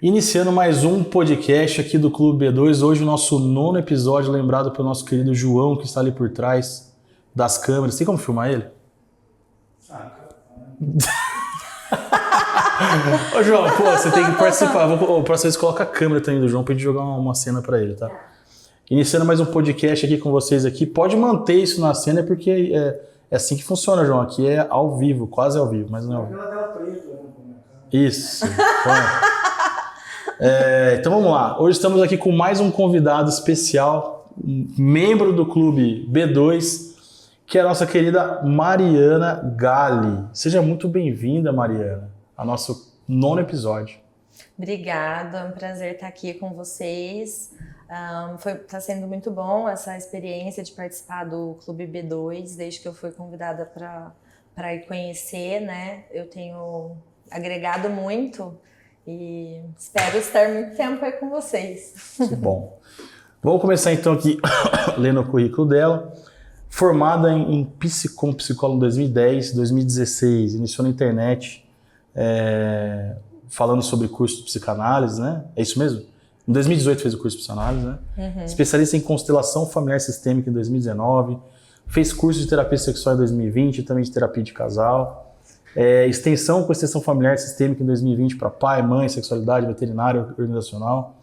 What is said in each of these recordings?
Iniciando mais um podcast aqui do Clube B2, hoje o nosso 9º episódio, lembrado pelo nosso querido João, que está ali por trás das câmeras. Tem como filmar ele? Ô João, pô, você tem que participar. Próxima vez coloca a câmera também do João pra gente jogar uma cena pra ele, tá? Iniciando mais um podcast aqui com vocês aqui. Pode manter isso na cena porque é assim que funciona, João. Aqui é ao vivo, quase ao vivo, mas não é ao vivo. Isso. Então vamos lá. Hoje estamos aqui com mais um convidado especial, um membro do Clube B2, que é a nossa querida Mariana Galli. Seja muito bem-vinda, Mariana, ao nosso 9º episódio. Obrigada, é um prazer estar aqui com vocês. Tá sendo muito bom essa experiência de participar do Clube B2, desde que eu fui convidada para ir conhecer, né? Eu tenho agregado muito e espero estar muito tempo aí com vocês. Que bom. Vamos começar então aqui lendo o currículo dela. Formada como psicóloga em 2010, 2016, iniciou na internet falando sobre curso de psicanálise, né? É isso mesmo? Em 2018 fez o curso de psicanálise, né? Uhum. Especialista em constelação familiar sistêmica em 2019, fez curso de terapia sexual em 2020 e também de terapia de casal. Extensão com extensão familiar sistêmica em 2020 para pai, mãe, sexualidade, veterinário, organizacional.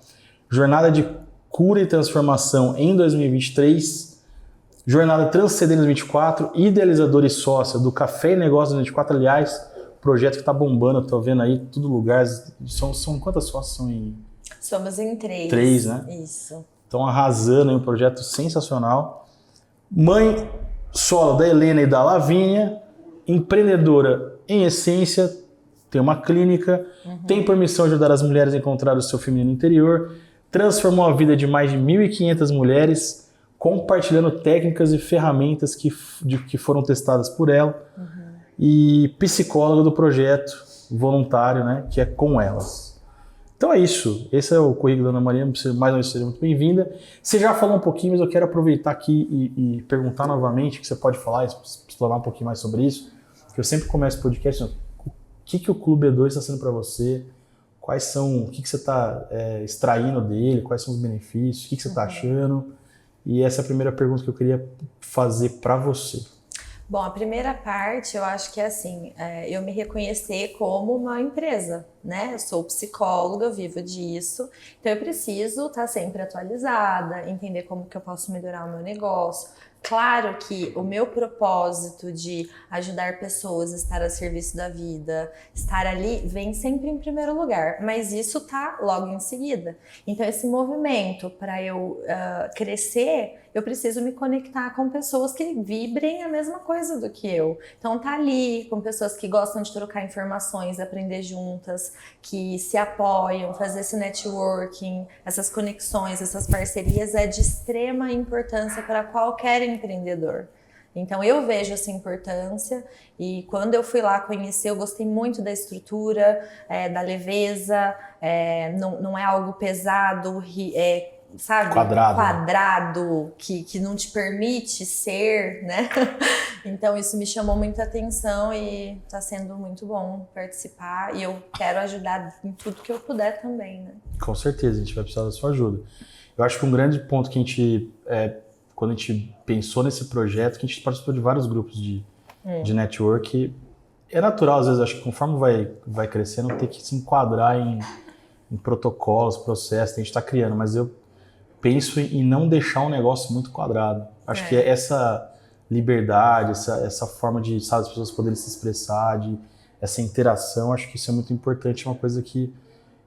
Jornada de cura e transformação em 2023. Jornada Transcender em 2024, idealizadora e sócia do Café e Negócios 2024, aliás, projeto que está bombando, eu tô vendo aí, todo lugar. São quantas sócias são em? Somos em 3. 3, né? Isso. Estão arrasando, é um projeto sensacional. Mãe solo da Helena e da Lavínia, empreendedora em essência, tem uma clínica, tem por missão ajudar as mulheres a encontrar o seu feminino interior, transformou a vida de mais de 1.500 mulheres, compartilhando técnicas e ferramentas que foram testadas por ela, e psicóloga do projeto voluntário, né, que é Com Elas. Então é isso, esse é o currículo da Ana Maria, mais uma vez seja muito bem-vinda. Você já falou um pouquinho, mas eu quero aproveitar aqui e perguntar novamente, que você pode falar, explorar um pouquinho mais sobre isso, que eu sempre começo o podcast, o que o Clube B2 está sendo para você, o que você está extraindo dele, quais são os benefícios, o que você está achando. E essa é a primeira pergunta que eu queria fazer para você. Bom, a primeira parte eu acho que é assim, eu me reconhecer como uma empresa, né? Eu sou psicóloga, eu vivo disso, então eu preciso estar sempre atualizada, entender como que eu posso melhorar o meu negócio. Claro que o meu propósito de ajudar pessoas a estar a serviço da vida, estar ali, vem sempre em primeiro lugar, mas isso tá logo em seguida. Então esse movimento para eu crescer, eu preciso me conectar com pessoas que vibrem a mesma coisa do que eu. Então tá ali com pessoas que gostam de trocar informações, aprender juntas, que se apoiam, fazer esse networking, essas conexões, essas parcerias é de extrema importância para qualquer empreendedor. Então eu vejo essa importância e quando eu fui lá conhecer, eu gostei muito da estrutura, da leveza, não é algo pesado, sabe? Quadrado que não te permite ser, né? Então isso me chamou muita atenção e tá sendo muito bom participar e eu quero ajudar em tudo que eu puder também, né? Com certeza, a gente vai precisar da sua ajuda. Eu acho que um grande ponto que a gente, quando a gente pensou nesse projeto, que a gente participou de vários grupos de network, é natural, às vezes, acho que conforme vai crescendo, ter que se enquadrar em protocolos, processos, a gente está criando, mas eu penso em não deixar um negócio muito quadrado. Acho que essa liberdade, essa forma de, sabe, as pessoas poderem se expressar, essa interação, acho que isso é muito importante, é uma coisa que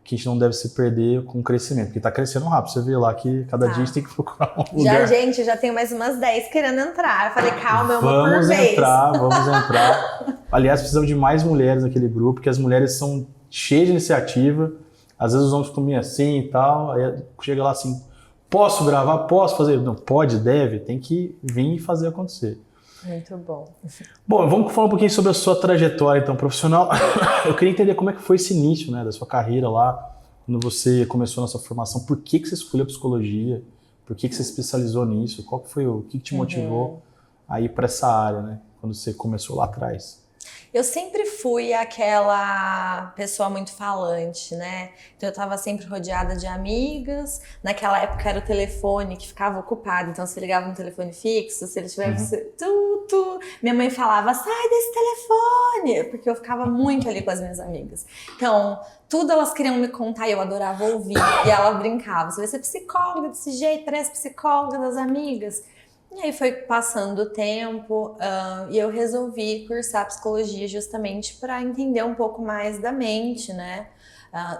a gente não deve se perder com o crescimento, porque está crescendo rápido. Você vê lá que cada dia a gente tem que procurar um lugar. Já tenho mais umas 10 querendo entrar. Eu falei, calma, é uma por vez. Vamos entrar. Aliás, precisamos de mais mulheres naquele grupo, porque as mulheres são cheias de iniciativa. Às vezes os homens ficam meio assim e tal, aí chega lá assim, posso gravar? Posso fazer? Não, pode, deve, tem que vir e fazer acontecer. Muito bom. Bom, vamos falar um pouquinho sobre a sua trajetória, então, profissional. Eu queria entender como é que foi esse início, né, da sua carreira lá, quando você começou na sua formação. Por que você escolheu psicologia? Por que você se especializou nisso? Qual que foi o que te motivou a ir para essa área, né, quando você começou lá atrás? Eu sempre fui aquela pessoa muito falante, né? Então eu tava sempre rodeada de amigas. Naquela época era o telefone que ficava ocupado. Então se ligava no telefone fixo, se ele tivesse minha mãe falava, sai desse telefone! Porque eu ficava muito ali com as minhas amigas. Então, tudo elas queriam me contar e eu adorava ouvir. E ela brincava, você vai ser psicóloga desse jeito, parece psicóloga das amigas. E aí foi passando o tempo e eu resolvi cursar psicologia justamente para entender um pouco mais da mente, né?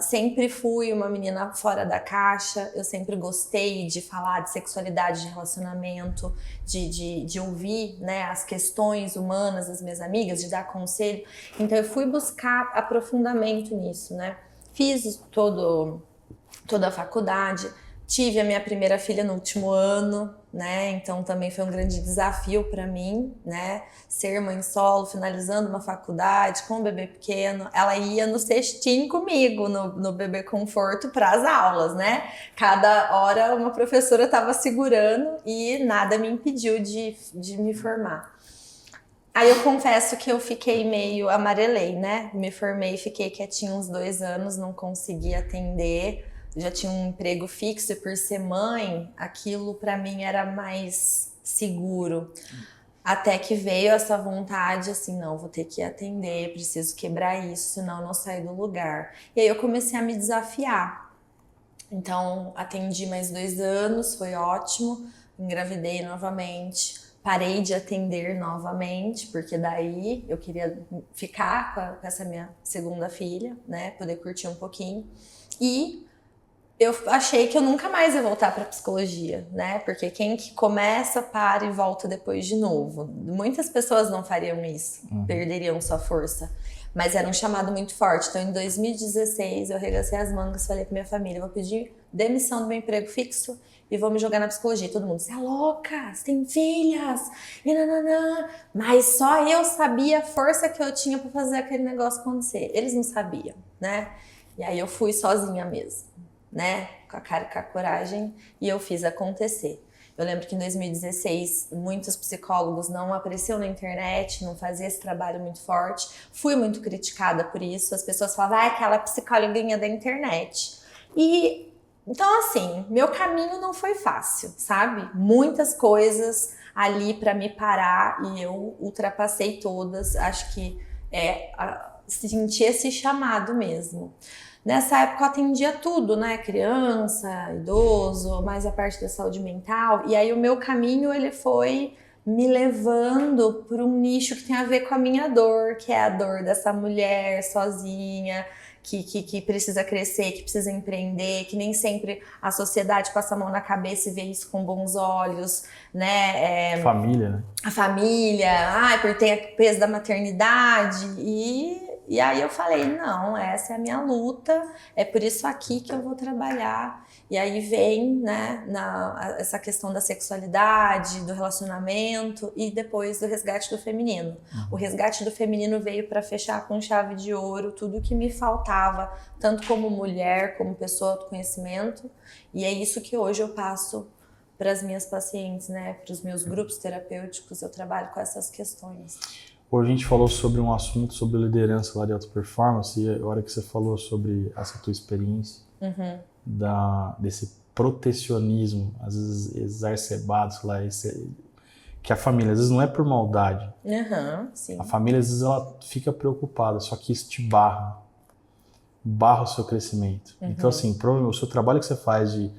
Sempre fui uma menina fora da caixa, eu sempre gostei de falar de sexualidade, de relacionamento, de ouvir, né, as questões humanas das minhas amigas, de dar conselho. Então eu fui buscar aprofundamento nisso, né? Fiz toda a faculdade. Tive a minha primeira filha no último ano, né? Então também foi um grande desafio para mim, né? Ser mãe solo, finalizando uma faculdade com um bebê pequeno. Ela ia no cestinho comigo, no bebê conforto para as aulas, né? Cada hora uma professora estava segurando e nada me impediu de me formar. Aí eu confesso que eu fiquei meio amarelei, né? Me formei e fiquei quietinha uns 2 anos, não consegui atender. Já tinha um emprego fixo e por ser mãe, aquilo para mim era mais seguro. Até que veio essa vontade, assim, não, vou ter que atender, preciso quebrar isso, senão eu não saio do lugar. E aí eu comecei a me desafiar. Então, atendi mais 2 anos, foi ótimo, engravidei novamente. Parei de atender novamente, porque daí eu queria ficar com essa minha segunda filha, né, poder curtir um pouquinho. E eu achei que eu nunca mais ia voltar para psicologia, né? Porque quem que começa, para e volta depois de novo. Muitas pessoas não fariam isso, perderiam sua força. Mas era um chamado muito forte. Então, em 2016, eu arregacei as mangas, falei pra minha família, vou pedir demissão do meu emprego fixo e vou me jogar na psicologia. E todo mundo, você é louca, você tem filhas, e nananã. Mas só eu sabia a força que eu tinha para fazer aquele negócio acontecer. Eles não sabiam, né? E aí eu fui sozinha mesmo, né? Com a cara e com a coragem, e eu fiz acontecer. Eu lembro que em 2016 muitos psicólogos não apareciam na internet, não faziam esse trabalho muito forte. Fui muito criticada por isso. As pessoas falavam, aquela psicóloga da internet. E então, assim, meu caminho não foi fácil, sabe? Muitas coisas ali para me parar e eu ultrapassei todas. Acho que senti esse chamado mesmo. Nessa época eu atendia tudo, né? Criança, idoso, mais a parte da saúde mental. E aí o meu caminho, ele foi me levando para um nicho que tem a ver com a minha dor, que é a dor dessa mulher sozinha, que precisa crescer, que precisa empreender, que nem sempre a sociedade passa a mão na cabeça e vê isso com bons olhos, né? Família, né? A família, por ter o peso da maternidade E aí eu falei, não, essa é a minha luta, é por isso aqui que eu vou trabalhar. E aí vem, né, essa questão da sexualidade, do relacionamento e depois do resgate do feminino. O resgate do feminino veio para fechar com chave de ouro tudo que me faltava, tanto como mulher, como pessoa de autoconhecimento. E é isso que hoje eu passo para as minhas pacientes, né, para os meus grupos terapêuticos, eu trabalho com essas questões. Hoje a gente falou sobre um assunto sobre liderança lá de alta performance e a hora que você falou sobre essa tua experiência desse protecionismo, às vezes exacerbado, sei lá, que a família às vezes não é por maldade. Sim. A família às vezes ela fica preocupada, só que isso te barra o seu crescimento. Então assim, o seu trabalho que você faz de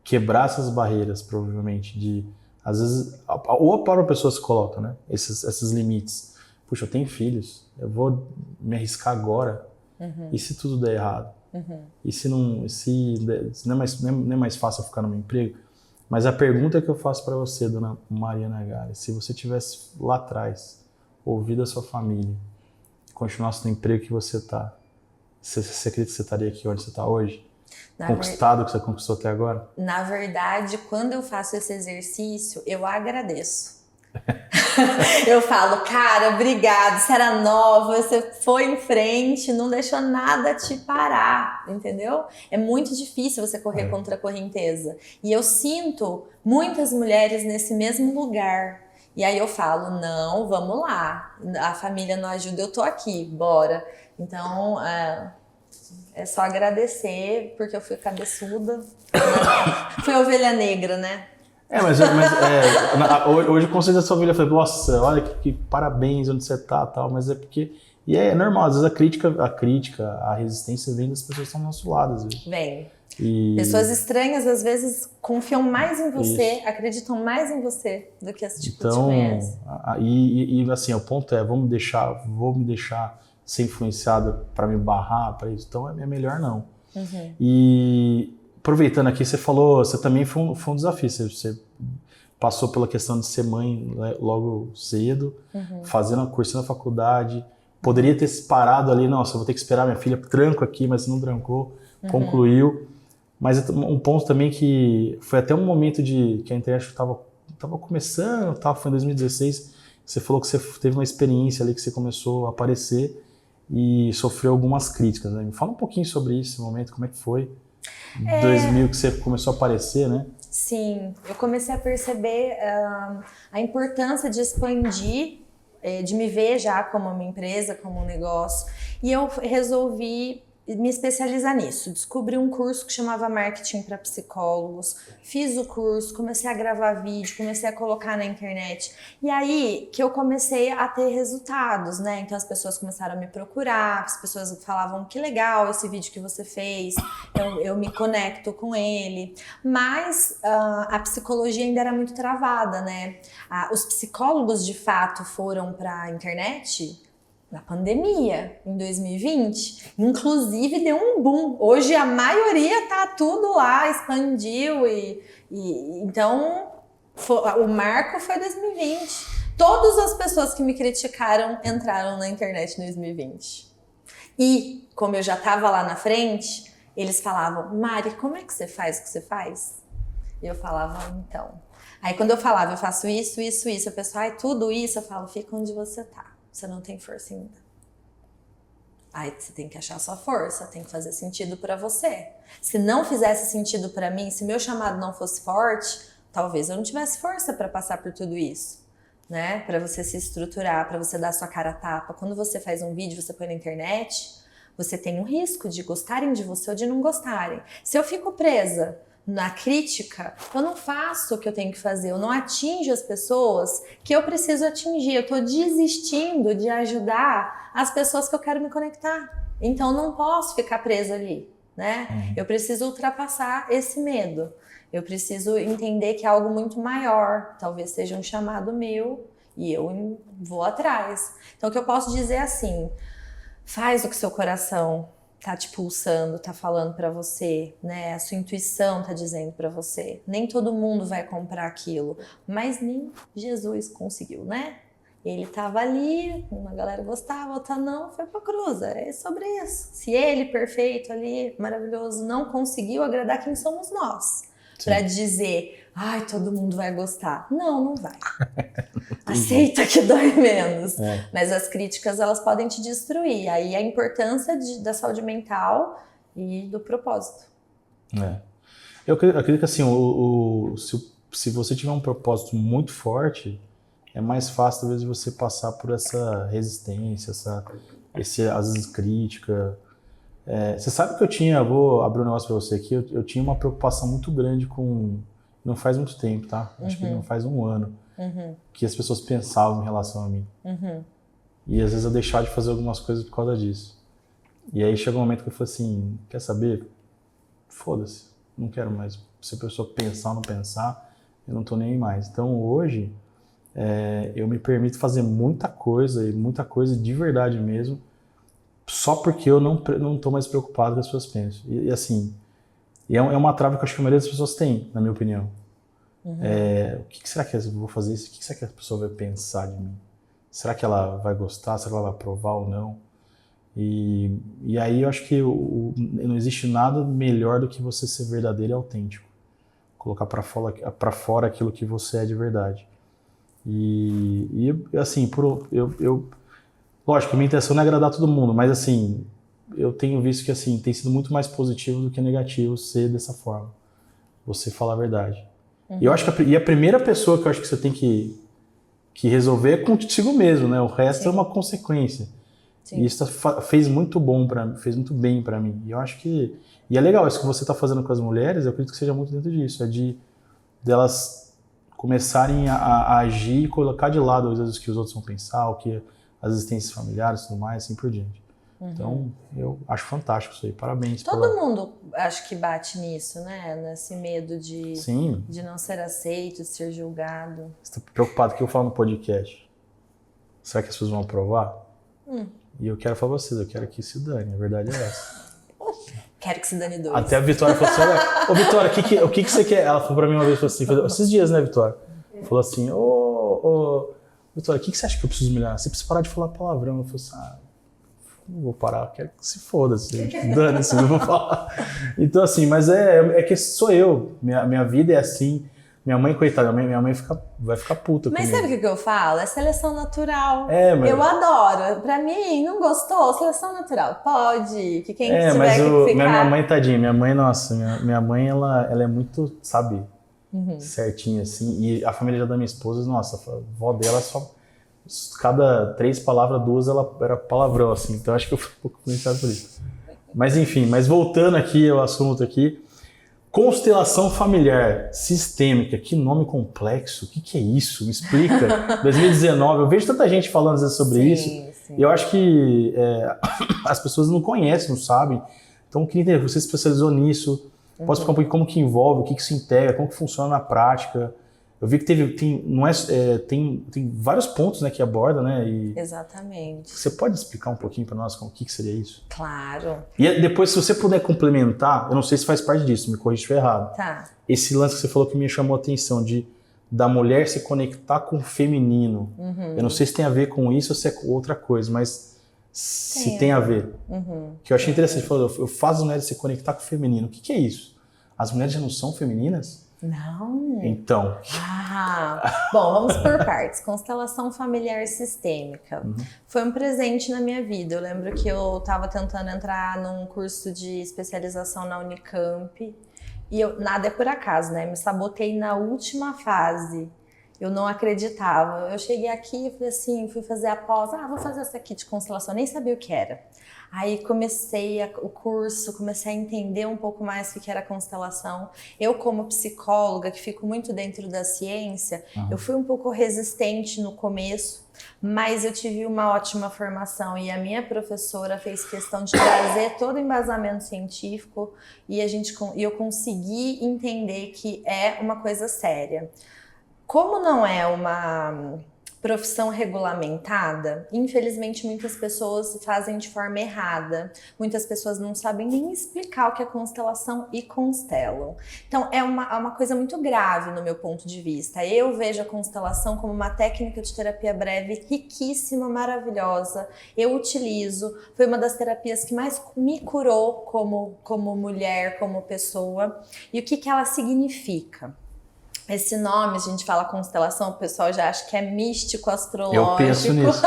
quebrar essas barreiras, provavelmente, às vezes, ou a própria pessoa se coloca, né, esses limites. Puxa, eu tenho filhos, eu vou me arriscar agora, e se tudo der errado? E se não é mais fácil eu ficar no meu emprego? Mas a pergunta que eu faço para você, dona Mariana Gale, se você tivesse lá atrás ouvido a sua família, continuasse no emprego que você está, você acredita que você estaria aqui onde você está hoje? Conquistado o que você conquistou até agora? Na verdade, quando eu faço esse exercício, eu agradeço. Eu falo, cara, obrigado, você era nova, você foi em frente, não deixou nada te parar, entendeu? É muito difícil você correr contra a correnteza. E eu sinto muitas mulheres nesse mesmo lugar. E aí eu falo, não, vamos lá, a família não ajuda, eu tô aqui, bora. Então, é só agradecer, porque eu fui cabeçuda, fui ovelha negra, né? Hoje o conselho da sua família foi, nossa, olha que parabéns onde você tá, tal, mas é porque... E é normal, às vezes a crítica, a resistência vem das pessoas que estão do nosso lado, às vezes. Vem. Pessoas estranhas, às vezes, confiam mais em você, acreditam mais em você do que as tipo, te conhecem. E assim, o ponto é, vou me deixar ser influenciado para me barrar para isso, então é melhor não. Uhum. E aproveitando aqui, você falou, você também foi um desafio, você passou pela questão de ser mãe logo cedo, fazendo curso na faculdade, poderia ter se parado ali, nossa, eu vou ter que esperar minha filha, tranco aqui, mas não trancou, concluiu. Mas um ponto também que foi até um momento que a internet estava começando, foi em 2016, você falou que você teve uma experiência ali que você começou a aparecer e sofreu algumas críticas, né? Me fala um pouquinho sobre isso, esse momento, como é que foi? 2000 que você começou a aparecer, né? Sim, eu comecei a perceber a importância de expandir, de me ver já como uma empresa, como um negócio, e eu resolvi me especializar nisso. Descobri um curso que chamava Marketing para Psicólogos, fiz o curso, comecei a gravar vídeo, comecei a colocar na internet. E aí que eu comecei a ter resultados, né? Então as pessoas começaram a me procurar, as pessoas falavam que legal esse vídeo que você fez, eu me conecto com ele. Mas a psicologia ainda era muito travada, né? Os psicólogos de fato foram para a internet na pandemia, em 2020, inclusive deu um boom. Hoje a maioria tá tudo lá, expandiu então o marco foi 2020. Todas as pessoas que me criticaram entraram na internet em 2020. E como eu já tava lá na frente, eles falavam, Mari, como é que você faz o que você faz? E eu falava, então. Aí quando eu falava, eu faço isso, isso, isso, a pessoa, tudo isso, eu falo, fica onde você tá. Você não tem força ainda. Aí você tem que achar a sua força, tem que fazer sentido pra você. Se não fizesse sentido pra mim, se meu chamado não fosse forte, talvez eu não tivesse força pra passar por tudo isso, né? Pra você se estruturar, pra você dar sua cara a tapa. Quando você faz um vídeo, você põe na internet, você tem um risco de gostarem de você ou de não gostarem. Se eu fico presa na crítica, eu não faço o que eu tenho que fazer, eu não atinjo as pessoas que eu preciso atingir, eu tô desistindo de ajudar as pessoas que eu quero me conectar. Então não posso ficar presa ali, né? Eu preciso ultrapassar esse medo. Eu preciso entender que é algo muito maior, talvez seja um chamado meu e eu vou atrás. Então o que eu posso dizer é assim, faz o que seu coração tá te pulsando, tá falando pra você, né? A sua intuição tá dizendo pra você. Nem todo mundo vai comprar aquilo, mas nem Jesus conseguiu, né? Ele tava ali, uma galera gostava, outra não, foi pra cruz. É sobre isso. Se ele, perfeito ali, maravilhoso, não conseguiu agradar, quem somos nós? Pra dizer, ai, todo mundo vai gostar. Não, não vai. Aceita que dói menos. Mas as críticas, elas podem te destruir. Aí a importância da saúde mental e do propósito. Eu acredito que assim, se você tiver um propósito muito forte, é mais fácil talvez você passar por essa resistência, às vezes crítica. Você sabe que vou abrir um negócio pra você aqui, eu tinha uma preocupação muito grande não faz muito tempo, tá? Acho que não faz um ano, que as pessoas pensavam em relação a mim. E às vezes eu deixava de fazer algumas coisas por causa disso. E aí chegou um momento que eu falei assim, quer saber? Foda-se, não quero mais. Se a pessoa pensar ou não pensar, eu não tô nem aí mais. Então hoje, eu me permito fazer muita coisa, e muita coisa de verdade mesmo, só porque eu não tô mais preocupado com as pessoas pensam. E assim, é uma trava que eu acho que a maioria das pessoas tem, na minha opinião. O que será que eu vou fazer isso? O que será que a pessoa vai pensar de mim? Será que ela vai gostar? Será que ela vai aprovar ou não? E aí eu acho que não existe nada melhor do que você ser verdadeiro e autêntico. Colocar pra fora aquilo que você é de verdade. E assim, lógico, a minha intenção não é agradar todo mundo, mas assim, eu tenho visto que assim, tem sido muito mais positivo do que negativo ser dessa forma. Você falar a verdade. E eu acho que a primeira pessoa que eu acho que você tem que que resolver é contigo mesmo, né? O resto Sim. é uma consequência. Sim. E isso fez muito bem para mim. E eu acho que... E é legal, isso que você está fazendo com as mulheres, eu acredito que seja muito dentro disso. É delas começarem a agir e colocar de lado às vezes o que os outros vão pensar, o que as existências familiares e tudo mais, assim por diante. Então, eu acho fantástico isso aí. Parabéns. Todo mundo acho que bate nisso, né? Nesse medo Sim. de não ser aceito, de ser julgado. Você está preocupado que eu falo no podcast? Será que as pessoas vão aprovar? E eu quero falar pra vocês, eu quero que se dane, a verdade é essa. Quero que se dane dois. Até a Vitória falou assim, ô Vitória, o que você quer? Ela falou pra mim uma vez, falou assim, esses dias, né, Vitória? Falou assim, ô Vitória, o que você acha que eu preciso melhorar? Você precisa parar de falar palavrão. Eu falei assim, não vou parar, quero que se foda, dane-se, não vou falar. Então assim, mas é que sou eu, minha vida é assim. Minha mãe, coitada, minha mãe vai ficar puta Mas comigo. sabe o que eu falo? É seleção natural. Mas... Eu adoro. Pra mim, não gostou? Seleção natural. Pode. Que quem tiver mas que ficar... minha mãe, tadinha, minha mãe, ela é muito, sabe, certinha, assim. E a família da minha esposa, nossa, a avó dela só... Cada 3 palavras, 2 ela era palavrão, assim. Então acho que eu fui um pouco influenciado por isso. Mas enfim, voltando aqui ao assunto aqui. Constelação familiar sistêmica, que nome complexo, o que é isso? Me explica. 2019, eu vejo tanta gente falando às vezes sobre isso, e eu acho que as pessoas não conhecem, não sabem. Então eu queria entender, você se especializou nisso, pode explicar um pouquinho como que envolve, o que se integra, como que funciona na prática. Eu vi que tem vários pontos, né, que aborda, né? Exatamente. Você pode explicar um pouquinho para nós o que seria isso? Claro. E depois, se você puder complementar, eu não sei se faz parte disso, me corrija se estiver errado. Tá. Esse lance que você falou que me chamou a atenção, da mulher se conectar com o feminino. Eu não sei se tem a ver com isso ou se é outra coisa, mas se tem a ver. Que eu achei interessante, falou, eu faço as mulheres se conectar com o feminino. O que é isso? As mulheres já não são femininas? Não. Então. Bom, vamos por partes. Constelação familiar sistêmica. Foi um presente na minha vida. Eu lembro que eu estava tentando entrar num curso de especialização na Unicamp e nada é por acaso, né? Me sabotei na última fase. Eu não acreditava. Eu cheguei aqui e falei assim, fui fazer a pós. Vou fazer essa aqui de constelação. Nem sabia o que era. Aí comecei o curso, comecei a entender um pouco mais o que era constelação. Eu, como psicóloga, que fico muito dentro da ciência, eu fui um pouco resistente no começo, mas eu tive uma ótima formação e a minha professora fez questão de trazer todo o embasamento científico e eu consegui entender que é uma coisa séria. Como não é uma profissão regulamentada, infelizmente muitas pessoas fazem de forma errada. Muitas pessoas não sabem nem explicar o que é constelação e constelam. Então é uma coisa muito grave no meu ponto de vista. Eu vejo a constelação como uma técnica de terapia breve riquíssima, maravilhosa. Eu utilizo, foi uma das terapias que mais me curou como mulher, como pessoa. E o que ela significa? Esse nome, a gente fala constelação, o pessoal já acha que é místico, astrológico. Eu penso nisso.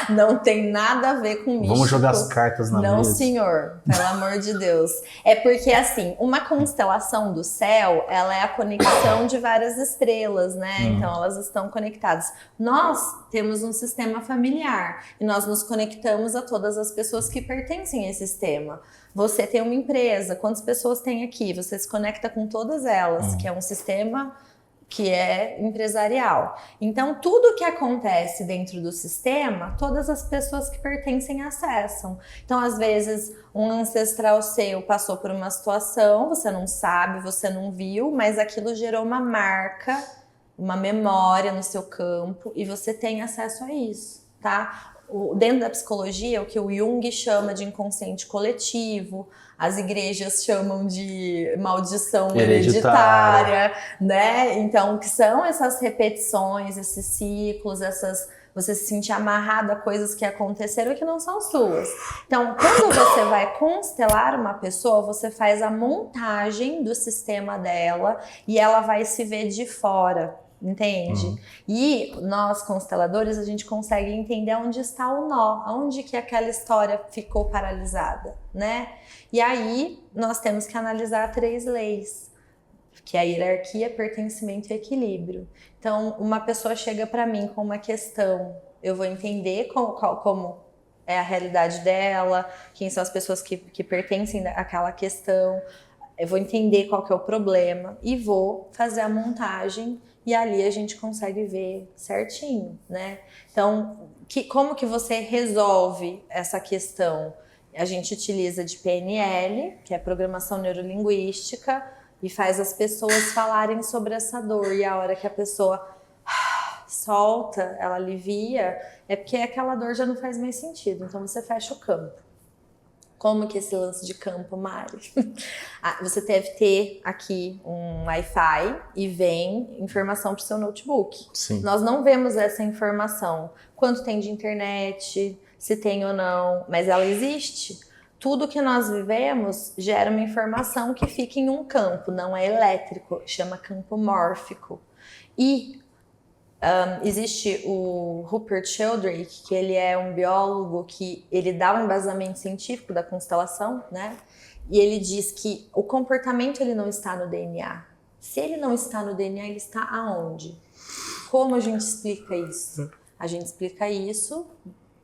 Não tem nada a ver com místico. Vamos jogar as cartas na mesa. Não, senhor. Pelo amor de Deus. É porque, assim, uma constelação do céu, ela é a conexão de várias estrelas, né? Então, elas estão conectadas. Nós temos um sistema familiar e nós nos conectamos a todas as pessoas que pertencem a esse sistema. Você tem uma empresa, quantas pessoas tem aqui? Você se conecta com todas elas, que é um sistema que é empresarial. Então, tudo que acontece dentro do sistema, todas as pessoas que pertencem acessam. Então, às vezes, um ancestral seu passou por uma situação, você não sabe, você não viu, mas aquilo gerou uma marca, uma memória no seu campo e você tem acesso a isso, tá? Dentro da psicologia, o que o Jung chama de inconsciente coletivo, as igrejas chamam de maldição hereditária, né? Então, que são essas repetições, esses ciclos, você se sentir amarrado a coisas que aconteceram e que não são suas. Então, quando você vai constelar uma pessoa, você faz a montagem do sistema dela e ela vai se ver de fora. Entende? E nós, consteladores, a gente consegue entender onde está o nó, onde que aquela história ficou paralisada, né? E aí, nós temos que analisar 3 leis. que é a hierarquia, pertencimento e equilíbrio. Então, uma pessoa chega para mim com uma questão, eu vou entender como é a realidade dela, quem são as pessoas que pertencem àquela questão, eu vou entender qual que é o problema e vou fazer a montagem e ali a gente consegue ver certinho, né? Então, como que você resolve essa questão? A gente utiliza de PNL, que é Programação Neurolinguística, e faz as pessoas falarem sobre essa dor. E a hora que a pessoa solta, ela alivia, é porque aquela dor já não faz mais sentido. Então você fecha o campo. Como que esse lance de campo, Mari? Você deve ter aqui um Wi-Fi e vem informação para o seu notebook. Sim. Nós não vemos essa informação. Quanto tem de internet, se tem ou não, mas ela existe. Tudo que nós vivemos gera uma informação que fica em um campo, não é elétrico, chama campo mórfico. E existe o Rupert Sheldrake, que ele é um biólogo que ele dá um embasamento científico da constelação, né? E ele diz que o comportamento ele não está no DNA. Se ele não está no DNA, ele está aonde? Como a gente explica isso? A gente explica isso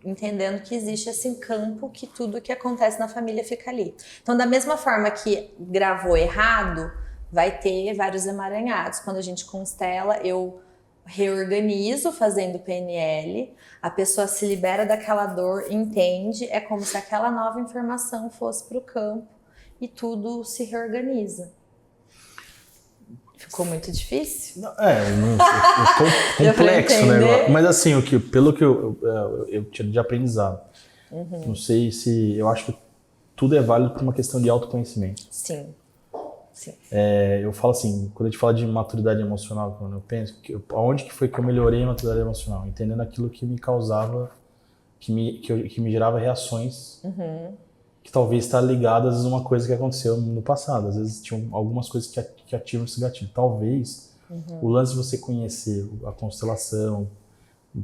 entendendo que existe esse campo que tudo que acontece na família fica ali. Então, da mesma forma que gravou errado, vai ter vários emaranhados. Quando a gente constela, eu reorganizo fazendo PNL, a pessoa se libera daquela dor, entende, é como se aquela nova informação fosse para o campo e tudo se reorganiza. Ficou muito difícil? Complexo, né? Mas assim, pelo que eu tiro de aprendizado, não sei se... Eu acho que tudo é válido por uma questão de autoconhecimento. Sim. Eu falo assim, quando a gente fala de maturidade emocional, quando eu penso, aonde que foi que eu melhorei a maturidade emocional? Entendendo aquilo que me causava, que me gerava reações que talvez está ligadas a uma coisa que aconteceu no passado. Às vezes tinham algumas coisas que ativam esse gatilho. Talvez o lance de você conhecer a constelação,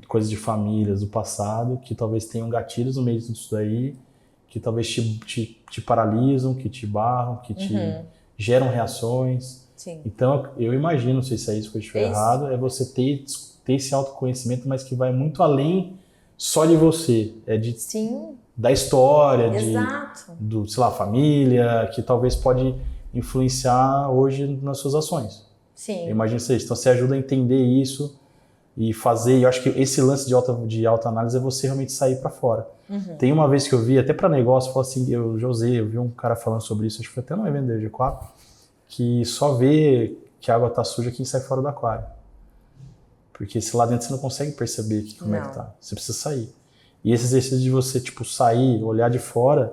coisas de famílias do passado, que talvez tenham gatilhos no meio disso daí, que talvez te paralisam, que te barram, que te geram reações. Sim. Então, eu imagino, não sei se é isso que eu estiver errado, é você ter esse autoconhecimento, mas que vai muito além só de você. É de... Sim. Da história, Exato. sei lá, família, que talvez pode influenciar hoje nas suas ações. Sim. Eu imagino isso. Então você ajuda a entender isso e fazer, e eu acho que esse lance de autoanálise é você realmente sair para fora. Tem uma vez que eu vi, até para negócio, eu assim, eu vi um cara falando sobre isso, acho que foi até no evento da G4, que só vê que a água tá suja quem sai fora do aquário. Porque se lá dentro você não consegue perceber como é que tá. Você precisa sair. E esse exercício de você, sair, olhar de fora,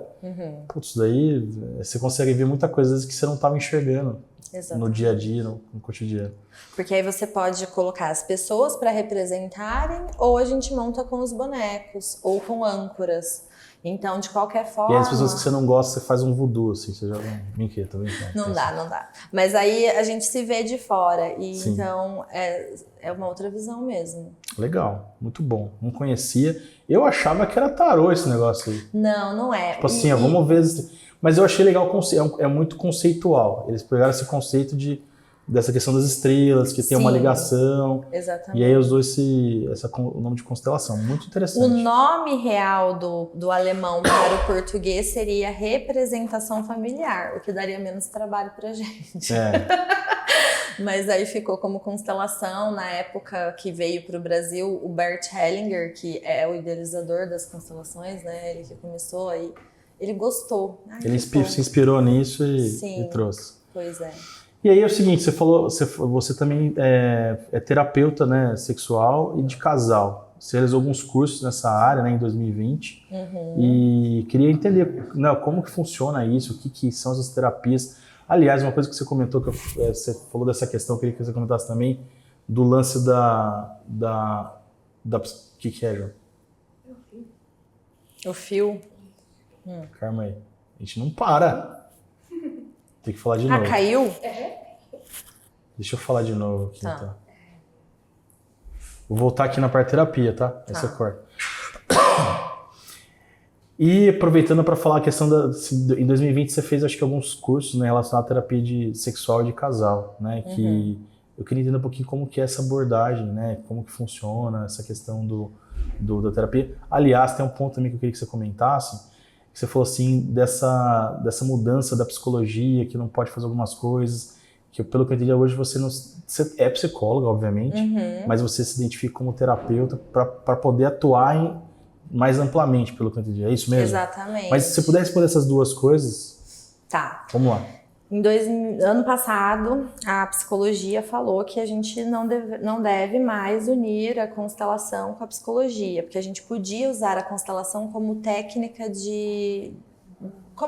putz, daí você consegue ver muita coisa às vezes, que você não estava enxergando. Exatamente. No dia a dia, no cotidiano. Porque aí você pode colocar as pessoas para representarem, ou a gente monta com os bonecos, ou com âncoras. Então, de qualquer forma... E aí as pessoas que você não gosta, você faz um voodoo, assim, você joga um brinquedo, tá vendo? Não dá. Mas aí a gente se vê de fora, e sim. Então é uma outra visão mesmo. Legal, muito bom. Não conhecia. Eu achava que era tarô esse negócio aí. Não é. Tipo assim, vamos ver... Mas eu achei legal, é muito conceitual. Eles pegaram esse conceito dessa questão das estrelas, que tem uma ligação. Exatamente. E aí usou o nome de constelação. Muito interessante. O nome real do alemão para o português seria representação familiar, o que daria menos trabalho pra gente. Mas aí ficou como constelação. Na época que veio para o Brasil, o Bert Hellinger, que é o idealizador das constelações, né? Ele que começou aí, ele gostou. Ele se inspirou nisso e trouxe. Pois é. E aí é o seguinte, você falou, você também é terapeuta, né, sexual e de casal. Você realizou alguns cursos nessa área, né, em 2020. E queria entender, né, como que funciona isso, o que são essas terapias. Aliás, uma coisa que você comentou, você falou dessa questão, eu queria que você comentasse também, do lance o que é, João? O fio. Calma aí, a gente não para. Tem que falar de novo. Caiu? Deixa eu falar de novo aqui, tá. Vou voltar aqui na parte terapia, tá? Essa corta. E aproveitando para falar a questão em 2020 você fez acho que alguns cursos, né, relacionados à terapia sexual de casal, né, que eu queria entender um pouquinho como que é essa abordagem, né, como que funciona essa questão da terapia. Aliás, tem um ponto também que eu queria que você comentasse, que você falou assim, dessa mudança da psicologia, que não pode fazer algumas coisas, que pelo que eu entendi hoje você é psicóloga, obviamente, mas você se identifica como terapeuta para poder atuar mais amplamente, pelo que eu entendi. É isso mesmo? Exatamente. Mas se você puder responder essas duas coisas, tá. Vamos lá. Ano passado, a psicologia falou que a gente não deve mais unir a constelação com a psicologia, porque a gente podia usar a constelação como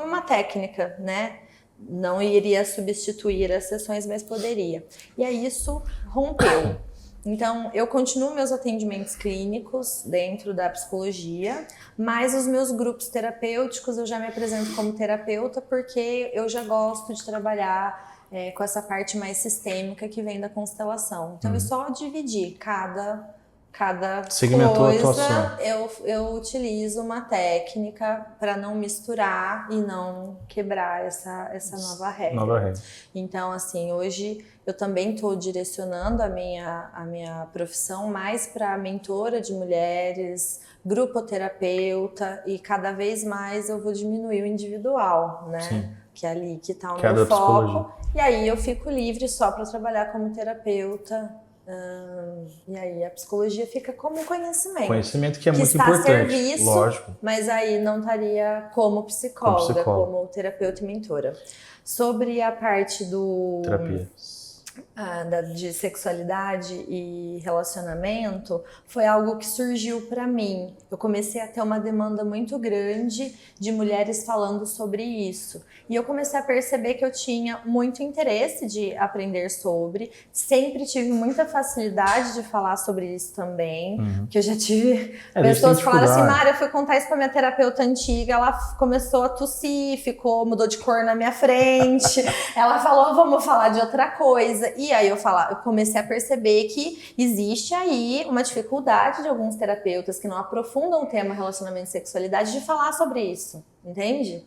uma técnica, né? Não iria substituir as sessões, mas poderia. E aí isso rompeu. Então, eu continuo meus atendimentos clínicos dentro da psicologia, mas os meus grupos terapêuticos eu já me apresento como terapeuta porque eu já gosto de trabalhar com essa parte mais sistêmica que vem da constelação. Então, eu só dividi cada coisa, eu utilizo uma técnica para não misturar e não quebrar essa nova regra. Então, assim, hoje eu também estou direcionando a minha profissão mais para mentora de mulheres, grupoterapeuta, e cada vez mais eu vou diminuir o individual, né? Sim. Que é ali que está o meu foco. E aí eu fico livre só para trabalhar como terapeuta. E aí a psicologia fica como conhecimento. Conhecimento que é muito importante, serviço, lógico. Mas aí não estaria como psicóloga, como terapeuta e mentora. Sobre a parte terapia. De sexualidade e relacionamento, foi algo que surgiu para mim. Eu comecei a ter uma demanda muito grande de mulheres falando sobre isso. E eu comecei a perceber que eu tinha muito interesse de aprender sobre. Sempre tive muita facilidade de falar sobre isso também. Que eu já tive pessoas que falaram assim, Mari, eu fui contar isso pra minha terapeuta antiga, ela começou a tossir, mudou de cor na minha frente. Ela falou, vamos falar de outra coisa. E aí eu comecei a perceber que existe aí uma dificuldade de alguns terapeutas que não aprofundam o tema relacionamento e sexualidade de falar sobre isso, entende?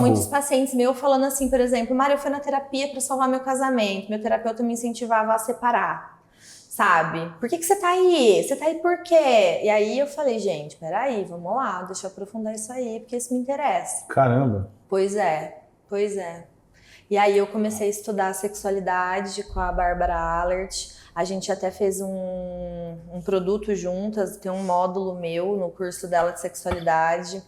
Muitos pacientes meus falando assim, por exemplo, Mari, eu fui na terapia para salvar meu casamento, meu terapeuta me incentivava a separar, sabe? Por que você tá aí? Você tá aí por quê? E aí eu falei, gente, peraí, vamos lá, deixa eu aprofundar isso aí, porque isso me interessa. Caramba! Pois é. E aí eu comecei a estudar sexualidade com a Bárbara Allert. A gente até fez um produto juntas, tem um módulo meu no curso dela de sexualidade.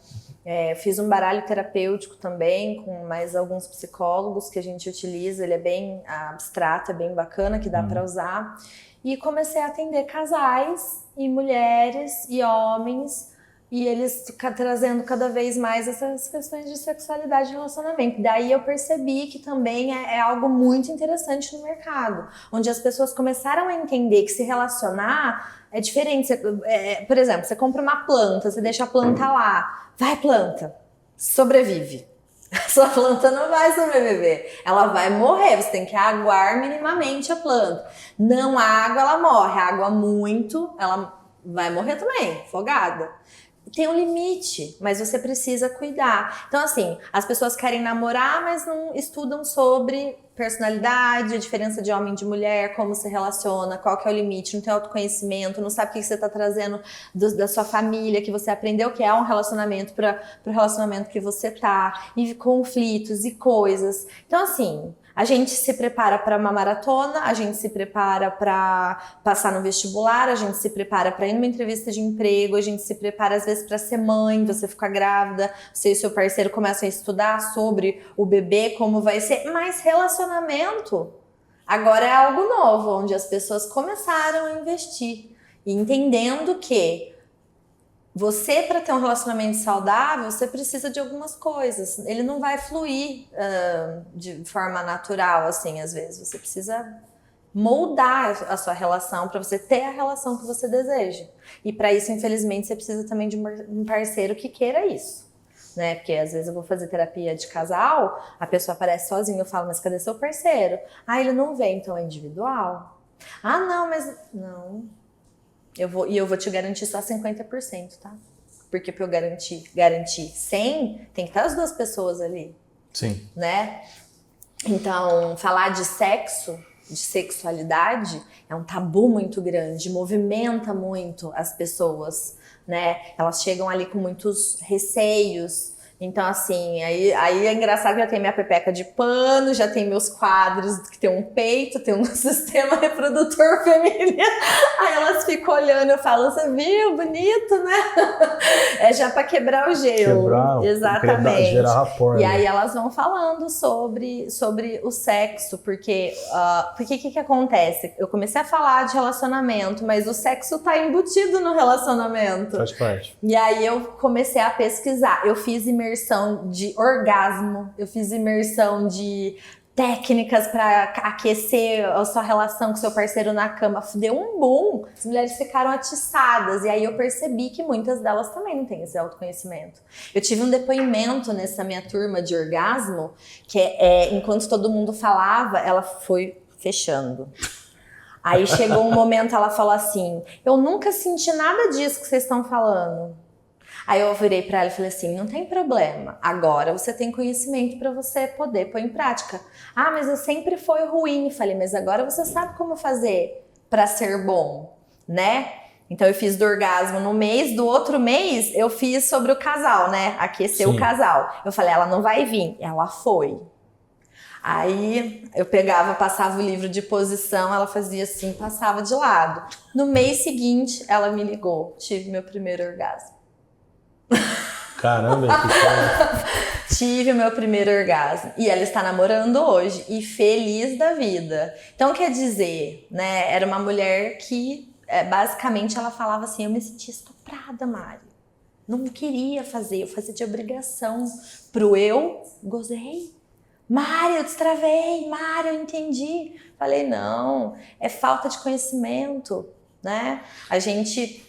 Fiz um baralho terapêutico também, com mais alguns psicólogos que a gente utiliza. Ele é bem abstrato, é bem bacana, que dá para usar. E comecei a atender casais e mulheres e homens, e eles trazendo cada vez mais essas questões de sexualidade e relacionamento. Daí eu percebi que também é algo muito interessante no mercado, onde as pessoas começaram a entender que se relacionar é diferente. Por exemplo, você compra uma planta, você deixa a planta lá, vai planta, sobrevive. A sua planta não vai sobreviver, ela vai morrer, você tem que aguar minimamente a planta. Não água, ela morre, água muito, ela vai morrer também, afogada. Tem um limite, mas você precisa cuidar. Então, assim, as pessoas querem namorar, mas não estudam sobre personalidade, a diferença de homem e de mulher, como se relaciona, qual que é o limite, não tem autoconhecimento, não sabe o que você está trazendo da sua família, que você aprendeu que é um relacionamento para o relacionamento que você tá, e conflitos e coisas. Então, assim, a gente se prepara para uma maratona, a gente se prepara para passar no vestibular, a gente se prepara para ir numa entrevista de emprego, a gente se prepara às vezes para ser mãe, você fica grávida, você e seu parceiro começam a estudar sobre o bebê, como vai ser, mas relacionamento agora é algo novo, onde as pessoas começaram a investir, entendendo que você, para ter um relacionamento saudável, você precisa de algumas coisas. Ele não vai fluir de forma natural, assim, às vezes. Você precisa moldar a sua relação para você ter a relação que você deseja. E para isso, infelizmente, você precisa também de um parceiro que queira isso. Né? Porque às vezes eu vou fazer terapia de casal, a pessoa aparece sozinha, eu falo, mas cadê seu parceiro? Ah, ele não vem, então é individual. Ah, não, mas... Não... Eu vou te garantir só 50%, tá? Porque para eu garantir 100, tem que estar as duas pessoas ali. Sim. Né? Então, falar de sexo, de sexualidade, é um tabu muito grande, movimenta muito as pessoas, né? Elas chegam ali com muitos receios. Então, assim, aí é engraçado que já tem minha pepeca de pano, já tem meus quadros que tem um peito, tem um sistema reprodutor feminino. Aí elas ficam olhando, eu falo, você viu? Bonito, né? É já pra quebrar o gelo. Quebrar, exatamente. gerar rapport. E aí elas vão falando sobre o sexo, porque o que acontece? Eu comecei a falar de relacionamento, mas o sexo tá embutido no relacionamento. Faz parte. E aí eu comecei a pesquisar. Eu fiz imersão de orgasmo, eu fiz imersão de técnicas para aquecer a sua relação com seu parceiro na cama. Deu um boom, as mulheres ficaram atiçadas. E aí eu percebi que muitas delas também não têm esse autoconhecimento. Eu tive um depoimento nessa minha turma de orgasmo, que enquanto todo mundo falava, ela foi fechando. Aí chegou um momento, ela falou assim, eu nunca senti nada disso que vocês estão falando. Aí eu virei pra ela e falei assim, não tem problema, agora você tem conhecimento pra você poder pôr em prática. Ah, mas eu sempre foi ruim. Falei, mas agora você sabe como fazer pra ser bom, né? Então eu fiz do orgasmo no mês, do outro mês eu fiz sobre o casal, né? Aquecer o casal. Eu falei, ela não vai vir. Ela foi. Aí eu pegava, passava o livro de posição, ela fazia assim, passava de lado. No mês seguinte, ela me ligou, tive meu primeiro orgasmo. Caramba, que coisa. Tive o meu primeiro orgasmo. E ela está namorando hoje e feliz da vida. Então, quer dizer, né? Era uma mulher que, basicamente, ela falava assim, eu me sentia estuprada, Mari. Não queria fazer, eu fazia de obrigação. Pro eu, gozei. Mari, eu destravei. Mari, eu entendi. Falei, não, é falta de conhecimento, né? A gente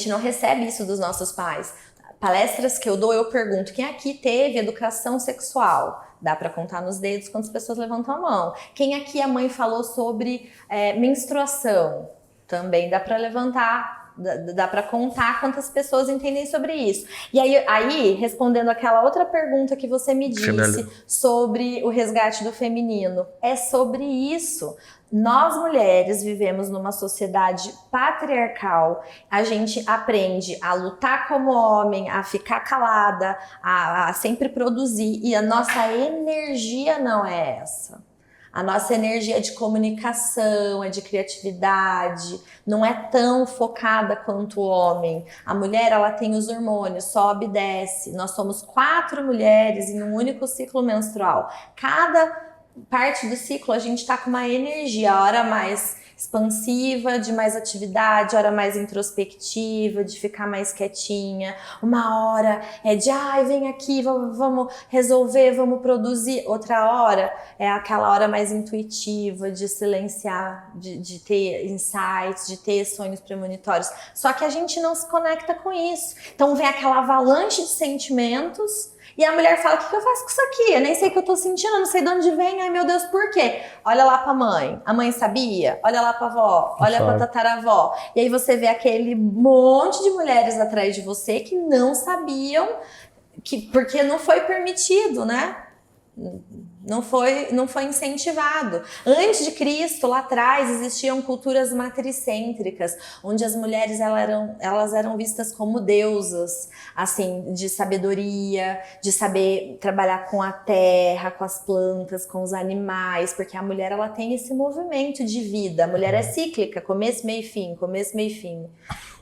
não recebe isso dos nossos pais. Palestras que eu dou, eu pergunto, quem aqui teve educação sexual? Dá para contar nos dedos quantas pessoas levantam a mão. Quem aqui a mãe falou sobre menstruação? Também dá para levantar, dá para contar quantas pessoas entendem sobre isso. E aí, respondendo aquela outra pergunta que você me disse sobre o resgate do feminino, é sobre isso. Nós mulheres vivemos numa sociedade patriarcal, a gente aprende a lutar como homem, a ficar calada, a sempre produzir, e a nossa energia não é essa. A nossa energia é de comunicação, é de criatividade, não é tão focada quanto o homem. A mulher, ela tem os hormônios, sobe e desce. Nós somos 4 mulheres em um único ciclo menstrual. Cada parte do ciclo a gente tá com uma energia, a hora mais expansiva, de mais atividade, hora mais introspectiva, de ficar mais quietinha, uma hora é de vem aqui, vamos resolver, vamos produzir, outra hora é aquela hora mais intuitiva, de silenciar, de ter insights, de ter sonhos premonitórios, só que a gente não se conecta com isso, então vem aquela avalanche de sentimentos. E a mulher fala, o que eu faço com isso aqui? Eu nem sei o que eu tô sentindo, eu não sei de onde vem. Ai, meu Deus, por quê? Olha lá pra mãe. A mãe sabia? Olha lá pra avó. Olha pra tataravó. E aí você vê aquele monte de mulheres atrás de você que não sabiam, porque não foi permitido, né? Não foi incentivado. Antes de Cristo, lá atrás, existiam culturas matricêntricas, onde as mulheres elas eram vistas como deusas, assim, de sabedoria, de saber trabalhar com a terra, com as plantas, com os animais, porque a mulher ela tem esse movimento de vida. A mulher é cíclica, começo, meio e fim, começo, meio e fim.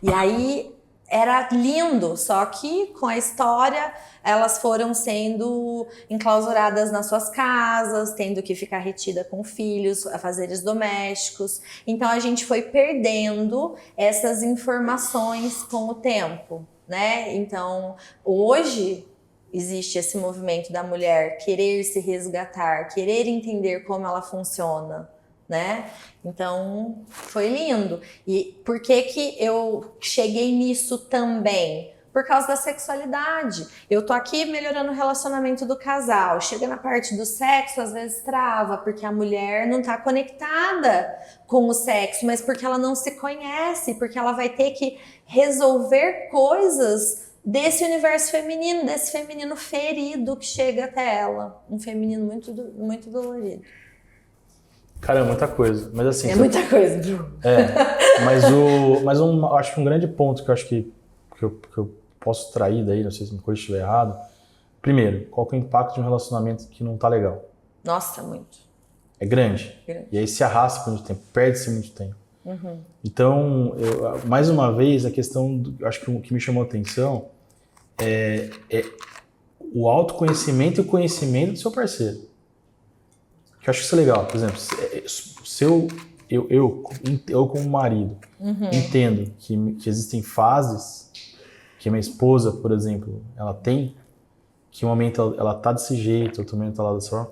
E aí era lindo, só que com a história elas foram sendo enclausuradas nas suas casas, tendo que ficar retida com filhos, afazeres domésticos. Então a gente foi perdendo essas informações com o tempo, né? Então hoje existe esse movimento da mulher querer se resgatar, querer entender como ela funciona, né? Então foi lindo. E por que eu cheguei nisso também? Por causa da sexualidade. Eu tô aqui melhorando o relacionamento do casal. Chega na parte do sexo, às vezes trava, porque a mulher não tá conectada com o sexo, mas porque ela não se conhece, porque ela vai ter que resolver coisas desse universo feminino, desse feminino ferido que chega até ela. Um feminino muito dolorido. Cara, é muita coisa. Mas assim... É muita coisa, Ju. Mas acho que um grande ponto que eu acho que eu posso trair daí, não sei se uma coisa estiver errado. Primeiro, qual que é o impacto de um relacionamento que não tá legal? Nossa, muito. É grande. E aí se arrasta por muito tempo, perde-se muito tempo. Então, mais uma vez, a questão, acho que o que me chamou a atenção é o autoconhecimento e o conhecimento do seu parceiro. Que eu acho isso legal. Por exemplo, eu como marido, entendo que existem fases que a minha esposa, por exemplo, ela tem, que um momento ela tá desse jeito, outro momento ela tá dessa forma,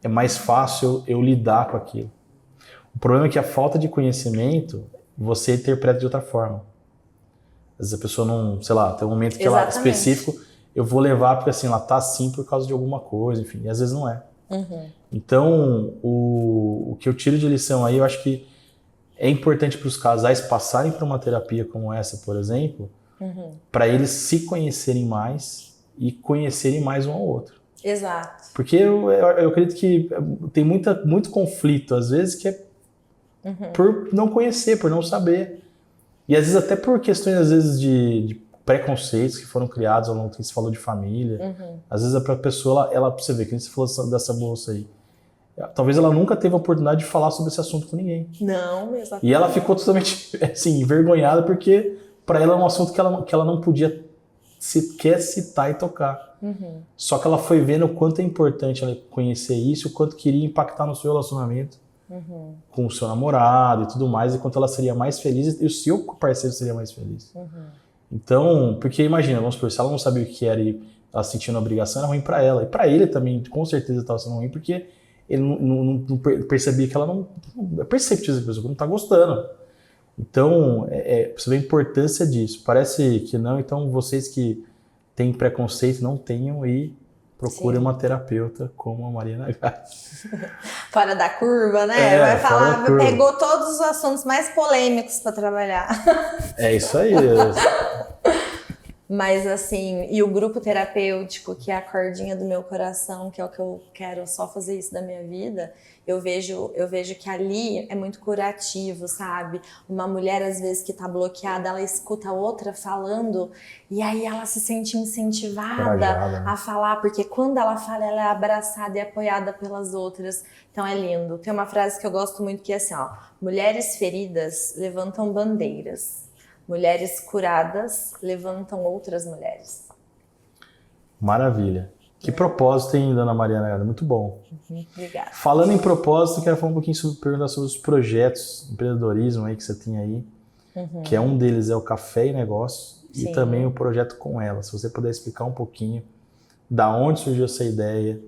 é mais fácil eu lidar com aquilo. O problema é que a falta de conhecimento, você interpreta de outra forma. Às vezes a pessoa não, sei lá, tem um momento que ela específico, eu vou levar porque assim, ela tá assim por causa de alguma coisa, enfim, e às vezes não é. Então, o que eu tiro de lição aí, eu acho que é importante para os casais passarem por uma terapia como essa, por exemplo, para eles se conhecerem mais e conhecerem mais um ao outro. Exato. Porque eu acredito que tem muito conflito, às vezes, que é por não conhecer, por não saber. E às vezes até por questões, às vezes, de preconceitos que foram criados ao longo do que se falou de família. Às vezes a pessoa, ela pra você ver, que nem você falou dessa moça aí, talvez ela nunca teve a oportunidade de falar sobre esse assunto com ninguém. Não, exatamente. E ela ficou totalmente, assim, envergonhada, porque para ela é um assunto que ela não podia sequer citar e tocar. Só que ela foi vendo o quanto é importante ela conhecer isso, o quanto queria impactar no seu relacionamento com o seu namorado e tudo mais, e quanto ela seria mais feliz e o seu parceiro seria mais feliz. Então, porque imagina, vamos supor, se ela não sabia o que era e ela sentindo a obrigação, era ruim para ela. E para ele também, com certeza, estava sendo ruim, porque ele não percebia que ela não... É perceptível que a pessoa não está gostando. Então, você vê a importância disso. Parece que não, então vocês que têm preconceito, não tenham e procurem uma terapeuta como a Mariana Gatti. Fora da curva, né? Vai falar, pegou todos os assuntos mais polêmicos para trabalhar. É isso aí. Mas assim, e o grupo terapêutico, que é a cordinha do meu coração, que é o que eu quero só fazer isso da minha vida, eu vejo que ali é muito curativo, sabe? Uma mulher, às vezes, que tá bloqueada, ela escuta a outra falando e aí ela se sente incentivada a falar, porque quando ela fala, ela é abraçada e apoiada pelas outras. Então é lindo. Tem uma frase que eu gosto muito que é assim, ó: mulheres feridas levantam bandeiras. Mulheres curadas levantam outras mulheres. Maravilha. Que propósito, hein, dona Mariana? Muito bom. Obrigada. Falando em propósito, eu quero falar um pouquinho perguntar sobre os projetos, empreendedorismo aí que você tem aí, que um deles é o Café e Negócios. Sim. E também o projeto Com Ela. Se você puder explicar um pouquinho da onde surgiu essa ideia,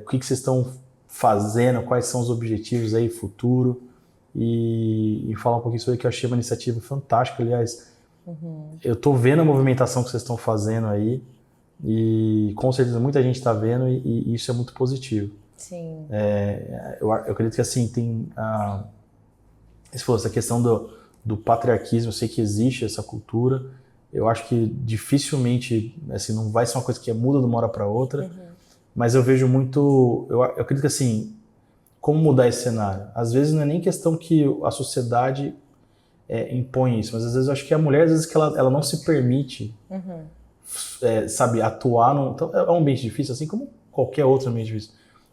o que vocês estão fazendo, quais são os objetivos aí, futuro, e falar um pouquinho sobre o que eu achei uma iniciativa fantástica, aliás. Eu tô vendo a movimentação que vocês estão fazendo aí, e com certeza muita gente está vendo e isso é muito positivo. Sim. Eu acredito que assim, tem essa questão do patriarquismo, eu sei que existe essa cultura, eu acho que dificilmente, assim, não vai ser uma coisa que muda de uma hora para outra, mas eu vejo muito, eu acredito que assim, como mudar esse cenário? Às vezes não é nem questão que a sociedade impõe isso, mas às vezes eu acho que a mulher, às vezes que ela não se permite, sabe, atuar então, é um ambiente difícil, assim como qualquer outro ambiente difícil,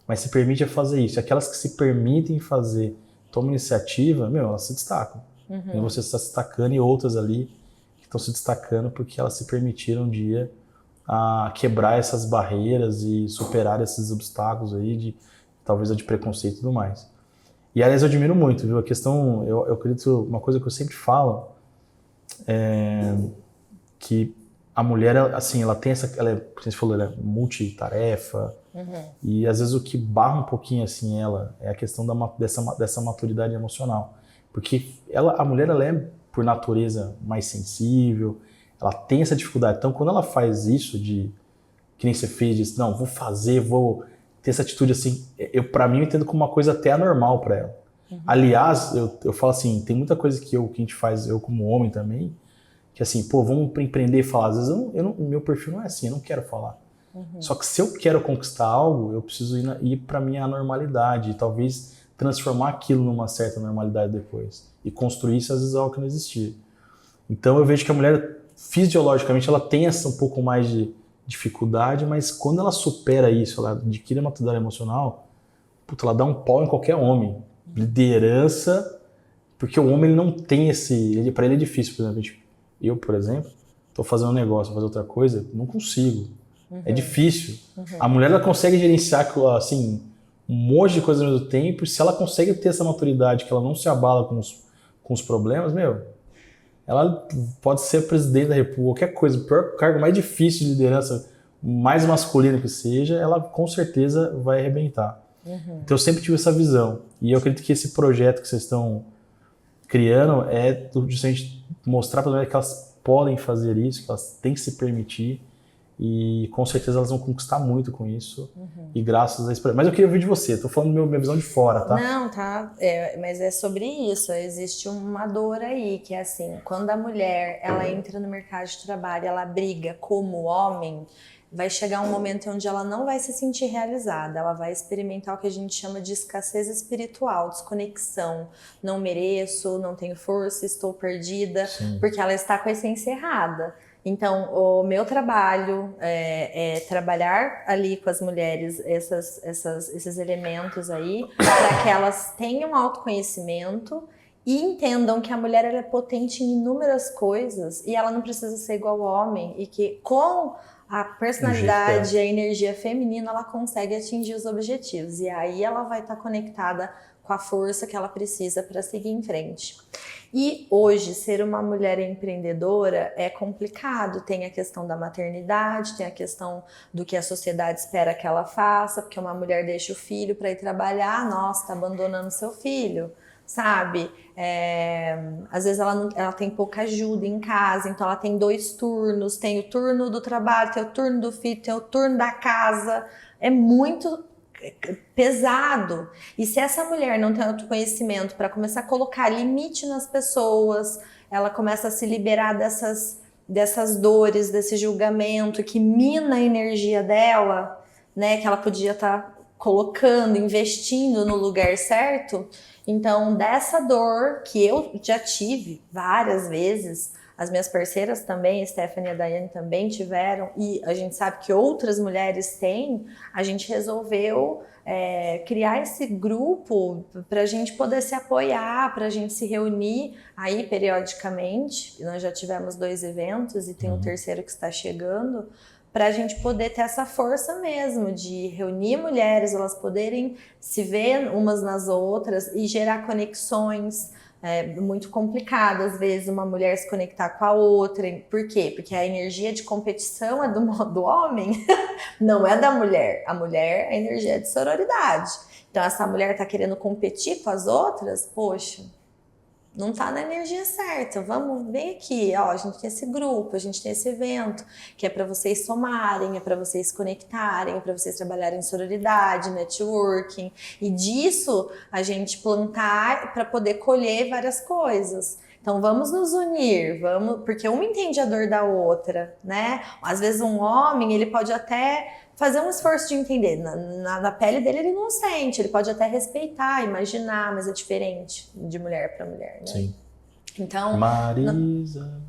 mas se permite fazer isso. Aquelas que se permitem fazer, tomam iniciativa, elas se destacam. E você está se destacando e outras ali que estão se destacando porque elas se permitiram um dia a quebrar essas barreiras e superar esses obstáculos aí, talvez de preconceito e tudo mais. E aliás, eu admiro muito, viu? A questão, eu acredito, uma coisa que eu sempre falo é que a mulher, assim, ela tem ela como você falou, ela é multitarefa, e às vezes o que barra um pouquinho assim ela é a questão dessa maturidade emocional, porque a mulher, ela é por natureza mais sensível, ela tem essa dificuldade. Então quando ela faz isso que nem você fez, diz, não, vou ter essa atitude assim, pra mim eu entendo como uma coisa até anormal pra ela. Aliás, eu falo assim, tem muita coisa que a gente faz, eu como homem também, que assim, pô, vamos empreender e falar. Às vezes meu perfil não é assim, eu não quero falar. Só que se eu quero conquistar algo, eu preciso ir para minha normalidade e talvez transformar aquilo numa certa normalidade depois. E construir isso, às vezes, é algo que não existia. Então eu vejo que a mulher, fisiologicamente, ela tem um pouco mais de dificuldade, mas quando ela supera isso, ela adquire uma maturidade emocional, puta, ela dá um pau em qualquer homem. Liderança, porque o homem ele não tem para ele é difícil, por exemplo. Eu, por exemplo, estou fazendo um negócio, fazer outra coisa, não consigo. É difícil. A mulher ela consegue gerenciar assim, um monte de coisas ao mesmo tempo, e se ela consegue ter essa maturidade, que ela não se abala com os problemas, ela pode ser presidente da república, qualquer coisa, o pior cargo mais difícil de liderança, mais masculino que seja, ela com certeza vai arrebentar. Então eu sempre tive essa visão. E eu acredito que esse projeto que vocês estão criando é justamente mostrar para as mulheres que elas podem fazer isso, que elas têm que se permitir. E com certeza elas vão conquistar muito com isso. E graças a isso. Mas eu queria ouvir de você, tô falando minha visão de fora, tá? Não, tá. Mas é sobre isso. Existe uma dor aí, que é assim, quando a mulher ela entra no mercado de trabalho, ela briga como homem, vai chegar um momento onde ela não vai se sentir realizada. Ela vai experimentar o que a gente chama de escassez espiritual, desconexão. Não mereço, não tenho força, estou perdida, porque ela está com a essência errada. Então, o meu trabalho é trabalhar ali com as mulheres esses elementos aí, para que elas tenham autoconhecimento e entendam que a mulher ela é potente em inúmeras coisas e ela não precisa ser igual ao homem, e que com a personalidade e a energia feminina ela consegue atingir os objetivos, e aí ela vai estar conectada com a força que ela precisa para seguir em frente. E hoje, ser uma mulher empreendedora é complicado. Tem a questão da maternidade, tem a questão do que a sociedade espera que ela faça, porque uma mulher deixa o filho para ir trabalhar, nossa, tá abandonando seu filho, sabe? Às vezes ela tem pouca ajuda em casa, então ela tem 2 turnos, tem o turno do trabalho, tem o turno do filho, tem o turno da casa. É muito pesado. E se essa mulher não tem autoconhecimento para começar a colocar limite nas pessoas, ela começa a se liberar dessas dores, desse julgamento que mina a energia dela, né, que ela podia estar colocando, investindo no lugar certo. Então, dessa dor que eu já tive várias vezes, as minhas parceiras também, a Stephanie e a Daiane também tiveram, e a gente sabe que outras mulheres têm, a gente resolveu criar esse grupo para a gente poder se apoiar, para a gente se reunir aí periodicamente. Nós já tivemos 2 eventos e tem um terceiro que está chegando, para a gente poder ter essa força mesmo de reunir mulheres, elas poderem se ver umas nas outras e gerar conexões. É muito complicado, às vezes, uma mulher se conectar com a outra. Por quê? Porque a energia de competição é do homem, não é da mulher. A mulher é a energia de sororidade. Então, essa mulher tá querendo competir com as outras, poxa, não tá na energia certa. Vem aqui, ó, a gente tem esse grupo, a gente tem esse evento, que é para vocês somarem, é para vocês se conectarem, é para vocês trabalharem em sororidade, networking, e disso a gente plantar para poder colher várias coisas. Então vamos nos unir, porque uma entende a dor da outra, né? Às vezes um homem, ele pode até fazer um esforço de entender, na pele dele ele não sente, ele pode até respeitar, imaginar, mas é diferente de mulher para mulher, né? Sim. Então, Marisa.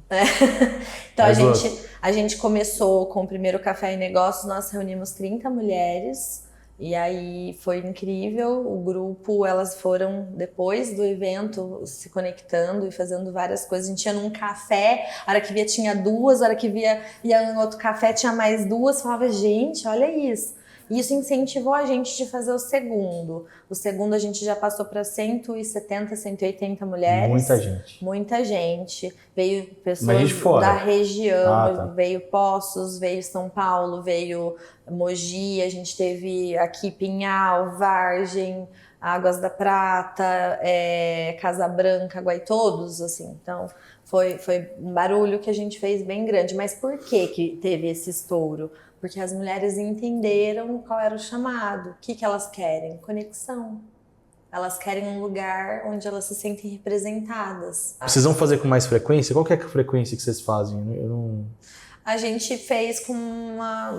Então a gente começou com o primeiro Café em Negócios, nós reunimos 30 mulheres. E aí foi incrível, o grupo, elas foram, depois do evento, se conectando e fazendo várias coisas. A gente ia num café, a hora que via tinha 2, a hora que ia em outro café tinha mais 2. Falava, gente, olha isso. E isso incentivou a gente de fazer o segundo. O segundo a gente já passou para 170, 180 mulheres. Muita gente. Muita gente. Veio pessoas da região, veio Poços, veio São Paulo, veio Mogi, a gente teve aqui Pinhal, Vargem, Águas da Prata, Casa Branca, todos, assim. Então, foi um barulho que a gente fez bem grande. Mas por que teve esse estouro? Porque as mulheres entenderam qual era o chamado, o que elas querem, conexão. Elas querem um lugar onde elas se sentem representadas. Vocês vão fazer com mais frequência? Qual que é a frequência que vocês fazem? Eu não... A gente fez com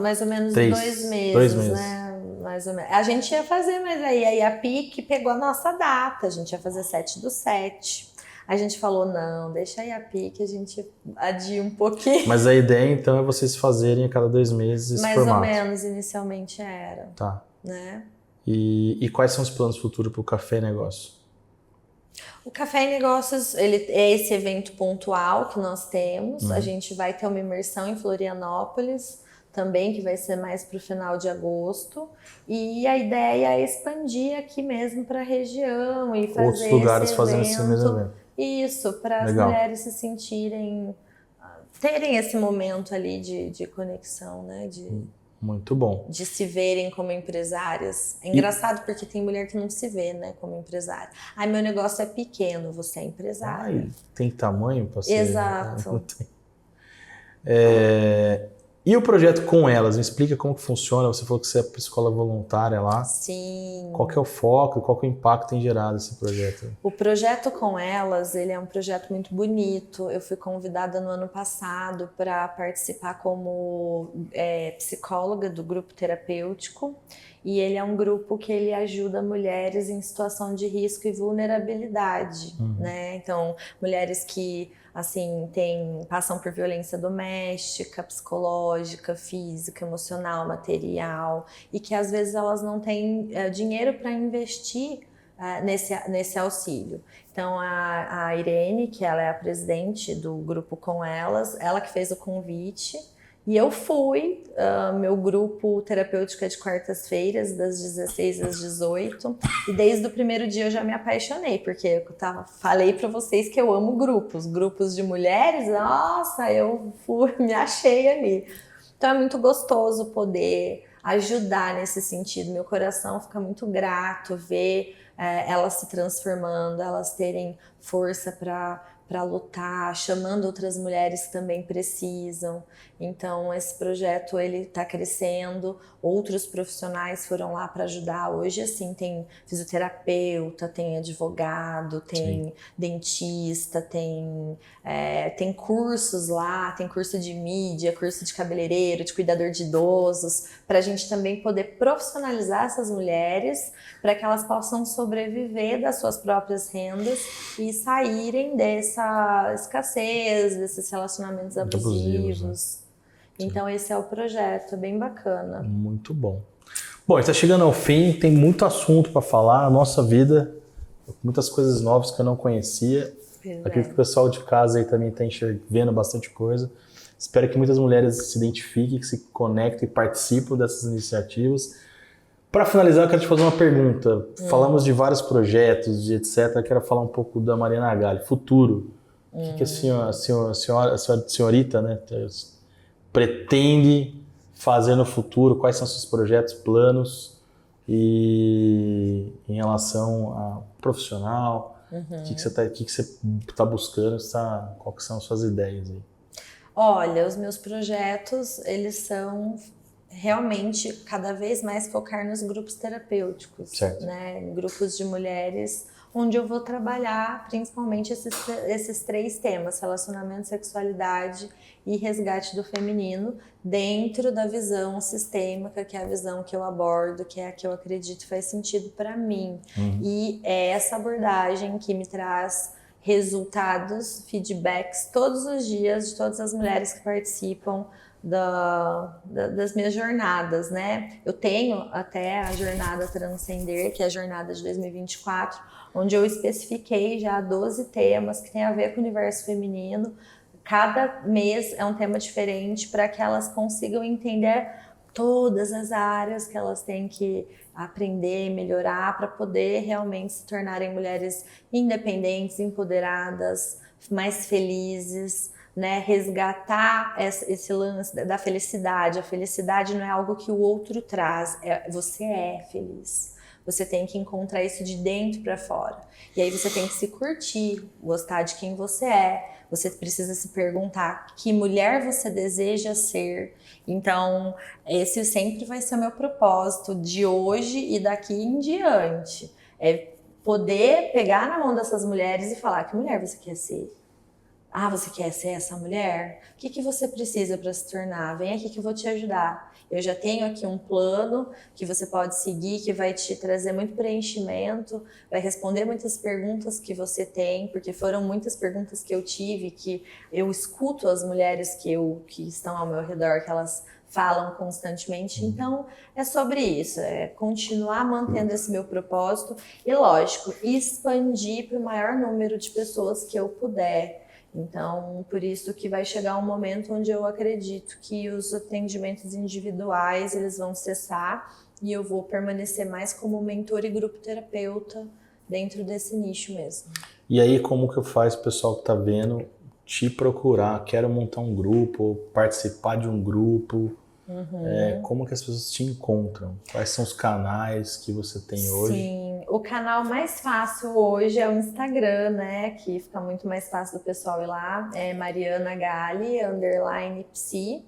mais ou menos 2 meses, 2 meses, né? Mais ou menos. A gente ia fazer, mas aí a PIC pegou a nossa data. A gente ia fazer 7/7. A gente falou, não, deixa aí a PIC, a gente adia um pouquinho. Mas a ideia, então, é vocês fazerem a cada 2 meses esse mais formato. Mais ou menos, inicialmente era. Tá. Né? E quais são os planos futuros para o Café e Negócio? O Café e Negócios, ele é esse evento pontual que nós temos. A gente vai ter uma imersão em Florianópolis também, que vai ser mais para o final de agosto. E a ideia é expandir aqui mesmo para a região e fazer outros lugares esse fazendo esse mesmo evento. Isso, para as mulheres se sentirem, terem esse momento ali de conexão, né? Muito bom. De se verem como empresárias. É engraçado porque tem mulher que não se vê, né, como empresária. Ai, meu negócio é pequeno, você é empresária. Ai, tem tamanho para ser... Exato. E o projeto Com Elas? Me explica como que funciona. Você falou que você é psicóloga voluntária lá. Sim. Qual que é o foco? Qual que é o impacto que tem gerado esse projeto? O projeto Com Elas, ele é um projeto muito bonito. Eu fui convidada no ano passado para participar como psicóloga do grupo terapêutico. E ele é um grupo que ele ajuda mulheres em situação de risco e vulnerabilidade, né? Então, mulheres que assim passam por violência doméstica, psicológica, física, emocional, material, e que às vezes elas não têm dinheiro para investir nesse auxílio. Então a Irene, que ela é a presidente do grupo Com Elas, ela que fez o convite. E eu fui, meu grupo terapêutico é de quartas-feiras, das 16 às 18, e desde o primeiro dia eu já me apaixonei, porque eu falei para vocês que eu amo grupos de mulheres, nossa, eu me achei ali. Então é muito gostoso poder ajudar nesse sentido, meu coração fica muito grato ver elas se transformando, elas terem força para lutar, chamando outras mulheres que também precisam. Então esse projeto ele está crescendo, outros profissionais foram lá para ajudar. Hoje assim tem fisioterapeuta, tem advogado, tem dentista, tem cursos lá, tem curso de mídia, curso de cabeleireiro, de cuidador de idosos, para a gente também poder profissionalizar essas mulheres para que elas possam sobreviver das suas próprias rendas e saírem dessa escassez, desses relacionamentos abusivos. Né? Então esse é o projeto, é bem bacana. Muito bom. Bom, está chegando ao fim, tem muito assunto para falar, a nossa vida, muitas coisas novas que eu não conhecia. Acredito que o pessoal de casa aí também está vendo bastante coisa. Espero que muitas mulheres se identifiquem, que se conectem e participem dessas iniciativas. Para finalizar, eu quero te fazer uma pergunta. Falamos de vários projetos, de etc. Eu quero falar um pouco da Mariana Galli. Futuro. O que a senhorita, né, pretende fazer no futuro? Quais são seus projetos, planos? E em relação a profissional, o que você está buscando? Qual que são as suas ideias aí? Olha, os meus projetos, eles são realmente cada vez mais focar nos grupos terapêuticos, né? Grupos de mulheres, onde eu vou trabalhar principalmente esses 3 temas: relacionamento, sexualidade e resgate do feminino, dentro da visão sistêmica, que é a visão que eu abordo, que é a que eu acredito faz sentido para mim. E é essa abordagem que me traz resultados, feedbacks todos os dias de todas as mulheres que participam das minhas jornadas, né? Eu tenho até a jornada Transcender, que é a jornada de 2024, onde eu especifiquei já 12 temas que tem a ver com o universo feminino. Cada mês é um tema diferente para que elas consigam entender todas as áreas que elas têm que aprender e melhorar para poder realmente se tornarem mulheres independentes, empoderadas, mais felizes, né? Resgatar esse lance da felicidade. A felicidade não é algo que o outro traz, você é feliz. Você tem que encontrar isso de dentro para fora. E aí você tem que se curtir, gostar de quem você é. Você precisa se perguntar que mulher você deseja ser. Então, esse sempre vai ser o meu propósito de hoje e daqui em diante. É poder pegar na mão dessas mulheres e falar: que mulher você quer ser? Ah, você quer ser essa mulher? O que você precisa para se tornar? Vem aqui que eu vou te ajudar. Eu já tenho aqui um plano que você pode seguir, que vai te trazer muito preenchimento, vai responder muitas perguntas que você tem, porque foram muitas perguntas que eu tive, que eu escuto as mulheres que estão ao meu redor, que elas falam constantemente. Então, é sobre isso, é continuar mantendo esse meu propósito e, lógico, expandir para o maior número de pessoas que eu puder. Então, por isso que vai chegar um momento onde eu acredito que os atendimentos individuais, eles vão cessar e eu vou permanecer mais como mentor e grupo terapeuta dentro desse nicho mesmo. E aí, como que eu faço o pessoal que está vendo te procurar? Quero montar um grupo, participar de um grupo. Como que as pessoas te encontram? Quais são os canais que você tem hoje? Sim, o canal mais fácil hoje é o Instagram, né? Que fica muito mais fácil do pessoal ir lá. É Mariana Galli, _psi.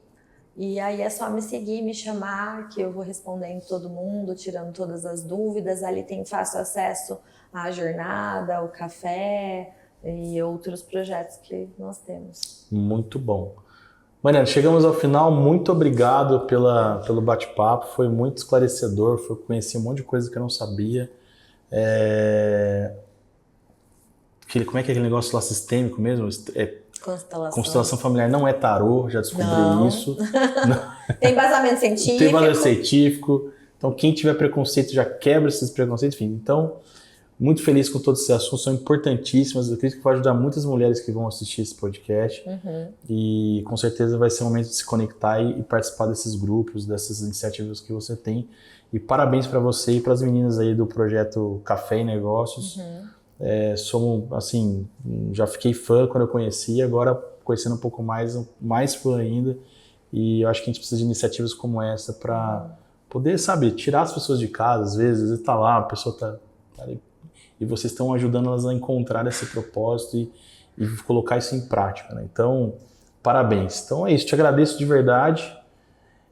E aí é só me seguir, me chamar, que eu vou respondendo todo mundo, tirando todas as dúvidas. Ali tem fácil acesso à jornada, ao café e outros projetos que nós temos. Muito bom. Mariana, chegamos ao final. Muito obrigado pelo bate-papo. Foi muito esclarecedor. Conheci um monte de coisa que eu não sabia. Como é que é aquele negócio lá sistêmico mesmo? Constelação familiar não é tarô, já descobri isso. Tem embasamento científico. Tem embasamento científico. Então, quem tiver preconceito já quebra esses preconceitos. Enfim, então, muito feliz com todos esses assuntos, são importantíssimos. Eu acredito que vai ajudar muitas mulheres que vão assistir esse podcast. E com certeza vai ser o momento de se conectar e participar desses grupos, dessas iniciativas que você tem. E parabéns para você e para as meninas aí do projeto Café e Negócios. Somos, assim, já fiquei fã quando eu conheci, agora conhecendo um pouco mais fã ainda. E eu acho que a gente precisa de iniciativas como essa para poder, sabe, tirar as pessoas de casa. Às vezes tá lá, a pessoa tá ali, e vocês estão ajudando elas a encontrar esse propósito e colocar isso em prática, né? Então, parabéns. Então é isso, te agradeço de verdade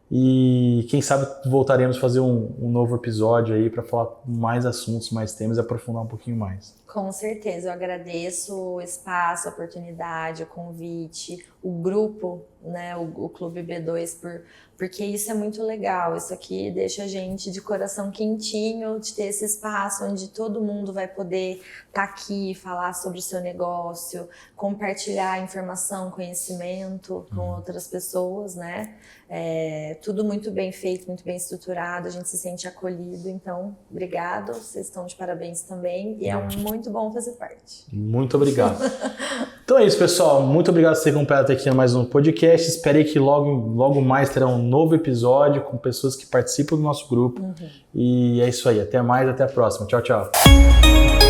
e quem sabe voltaremos a fazer um novo episódio aí para falar mais assuntos, mais temas e aprofundar um pouquinho mais. Com certeza, eu agradeço o espaço, a oportunidade, o convite, o grupo, né, o Clube B2, porque isso é muito legal. Isso aqui deixa a gente de coração quentinho, de ter esse espaço onde todo mundo vai poder estar aqui, falar sobre o seu negócio, compartilhar informação, conhecimento com outras pessoas, né? Tudo muito bem feito, muito bem estruturado, a gente se sente acolhido. Então, obrigado, vocês estão de parabéns também e é muito bom fazer parte. Muito obrigado. Então é isso, pessoal. Muito obrigado por ter acompanhado aqui mais um podcast. Esperei que logo mais terá um novo episódio com pessoas que participam do nosso grupo. E é isso aí. Até mais, até a próxima. Tchau, tchau.